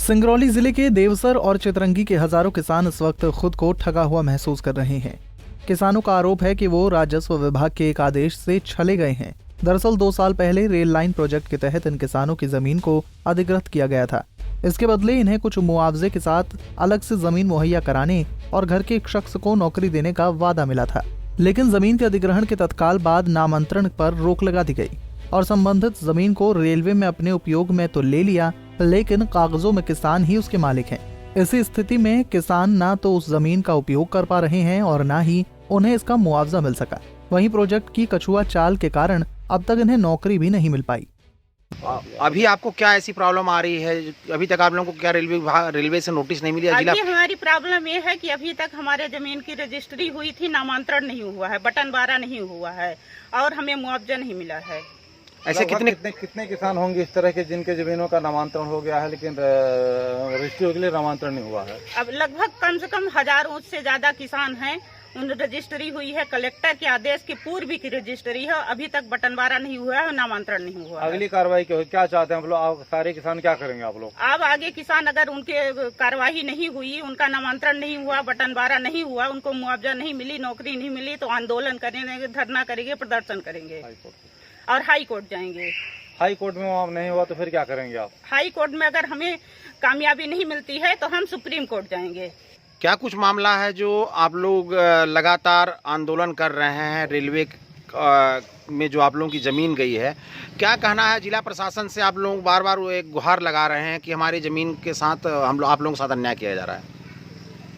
सिंगरौली जिले के देवसर और चितरंगी के हजारों किसान इस वक्त खुद को ठगा हुआ महसूस कर रहे हैं। किसानों का आरोप है कि वो राजस्व विभाग के एक आदेश से छले गए हैं। दरअसल 2 साल पहले रेल लाइन प्रोजेक्ट के तहत इन किसानों की जमीन को अधिग्रहित किया गया था। इसके बदले इन्हें कुछ मुआवजे के साथ अलग से जमीन मुहैया कराने और घर के एक शख्स को नौकरी देने का वादा मिला था, लेकिन जमीन के अधिग्रहण के तत्काल बाद नामांतरण पर रोक लगा दी गई और संबंधित जमीन को रेलवे में अपने उपयोग में तो ले लिया, लेकिन कागजों में किसान ही उसके मालिक हैं। इसी स्थिति में किसान ना तो उस जमीन का उपयोग कर पा रहे हैं और ना ही उन्हें इसका मुआवजा मिल सका। वहीं प्रोजेक्ट की कछुआ चाल के कारण अब तक इन्हें नौकरी भी नहीं मिल पाई। अभी आपको क्या ऐसी प्रॉब्लम आ रही है? अभी तक आप लोगों को क्या रेलवे से नोटिस नहीं मिली? अभी हमारी प्रॉब्लम ये है कि अभी तक हमारे जमीन की रजिस्ट्री हुई थी, नामांतरण नहीं हुआ है, बटन 12 नहीं हुआ है और हमें मुआवजा नहीं मिला है। ऐसे कितने किसान होंगे इस तरह के जिनके जमीनों का नामांतरण हो गया है लेकिन रजिस्ट्री के लिए नामांतरण नहीं हुआ है? अब लगभग कम से कम हजारों से ज्यादा किसान हैं, उन रजिस्ट्री हुई है, कलेक्टर के आदेश की पूर्व की रजिस्ट्री है, अभी तक बटन 12 नहीं हुआ है और नामांतरण नहीं हुआ। अगली कार्रवाई क्या चाहते हैं आप लोग? सारे किसान क्या करेंगे आप लोग? अब आगे किसान अगर उनके कार्यवाही नहीं हुई, उनका नामांतरण नहीं हुआ, बटन 12 नहीं हुआ, उनको मुआवजा नहीं मिली, नौकरी नहीं मिली तो आंदोलन करेंगे, धरना करेंगे, प्रदर्शन करेंगे और हाई कोर्ट जाएंगे। हाई कोर्ट में नहीं हुआ तो फिर क्या करेंगे आप? हाई कोर्ट में अगर हमें कामयाबी नहीं मिलती है तो हम सुप्रीम कोर्ट जाएंगे। क्या कुछ मामला है जो आप लोग लगातार आंदोलन कर रहे हैं? रेलवे में जो आप लोगों की ज़मीन गई है, क्या कहना है जिला प्रशासन से? आप लोग बार बार एक गुहार लगा रहे हैं कि हमारी ज़मीन के साथ आप लोगों के साथ अन्याय किया जा रहा है।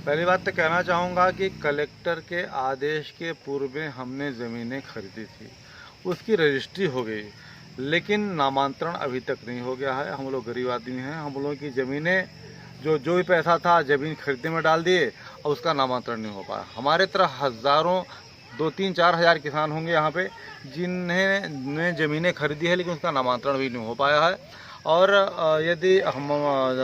पहली बात तो कहना चाहूँगा कि कलेक्टर के आदेश के पूर्व में हमने ज़मीनें खरीदी थी, उसकी रजिस्ट्री हो गई, लेकिन नामांतरण अभी तक नहीं हो गया है। हम लोग गरीब आदमी हैं, हम लोगों की ज़मीनें जो भी पैसा था ज़मीन खरीदने में डाल दिए और उसका नामांतरण नहीं हो पाया। हमारे तरह हज़ारों 2-3-4 हज़ार किसान होंगे यहाँ पे जिन्हें ज़मीनें खरीदी है लेकिन उसका नामांतरण भी नहीं हो पाया है। और यदि हम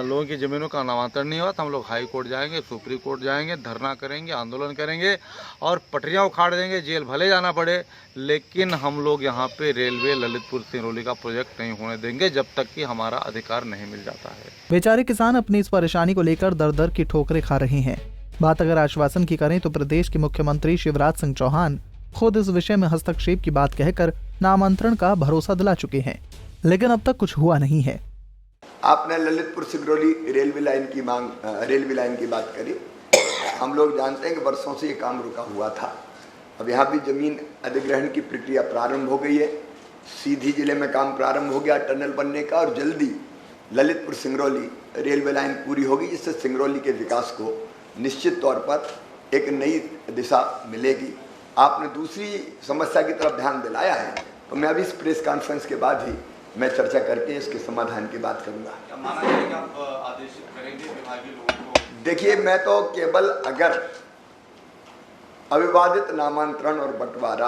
लोगों की ज़मीनों का नामांतरण नहीं हुआ तो हम लोग हाई कोर्ट जाएंगे, सुप्रीम कोर्ट जाएंगे, धरना करेंगे, आंदोलन करेंगे और पटरियाँ उखाड़ देंगे, जेल भले जाना पड़े, लेकिन हम लोग यहाँ पे रेलवे ललितपुर सिंगरौली का प्रोजेक्ट नहीं होने देंगे जब तक कि हमारा अधिकार नहीं मिल जाता है। बेचारे किसान अपनी इस परेशानी को लेकर दर की ठोकरें खा रहे हैं। बात अगर आश्वासन की करें तो प्रदेश के मुख्यमंत्री शिवराज सिंह चौहान खुद इस विषय में हस्तक्षेप की बात कहकर नामांतरण का भरोसा दिला चुके हैं, लेकिन अब तक कुछ हुआ नहीं है। आपने ललितपुर सिंगरौली रेलवे लाइन की बात करी। हम लोग जानते हैं कि वर्षों से ये काम रुका हुआ था। अब यहाँ भी जमीन अधिग्रहण की प्रक्रिया प्रारंभ हो गई है। सीधी जिले में काम प्रारंभ हो गया टनल बनने का और जल्दी ललितपुर सिंगरौली रेलवे लाइन पूरी होगी, जिससे सिंगरौली के विकास को निश्चित तौर पर एक नई दिशा मिलेगी। आपने दूसरी समस्या की तरफ ध्यान दिलाया है, तो मैं अभी इस प्रेस कॉन्फ्रेंस के बाद ही मैं चर्चा करके इसके समाधान की बात करूंगा। देखिए, मैं तो केवल अगर अविवादित नामांतरण और बंटवारा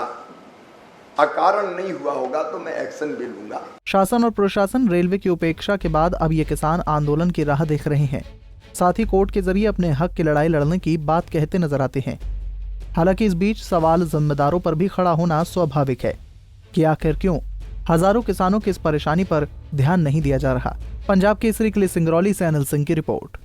अकारण नहीं हुआ होगा तो मैं एक्शन भी लूंगा। शासन और प्रशासन रेलवे की उपेक्षा के बाद अब ये किसान आंदोलन की राह देख रहे हैं, साथ ही कोर्ट के जरिए अपने हक की लड़ाई लड़ने की बात कहते नजर आते हैं। हालांकि इस बीच सवाल जिम्मेदारों पर भी खड़ा होना स्वाभाविक है कि आखिर क्यों हजारों किसानों की इस परेशानी पर ध्यान नहीं दिया जा रहा। पंजाब केसरी के लिए सिंगरौली से अनिल सिंह की रिपोर्ट।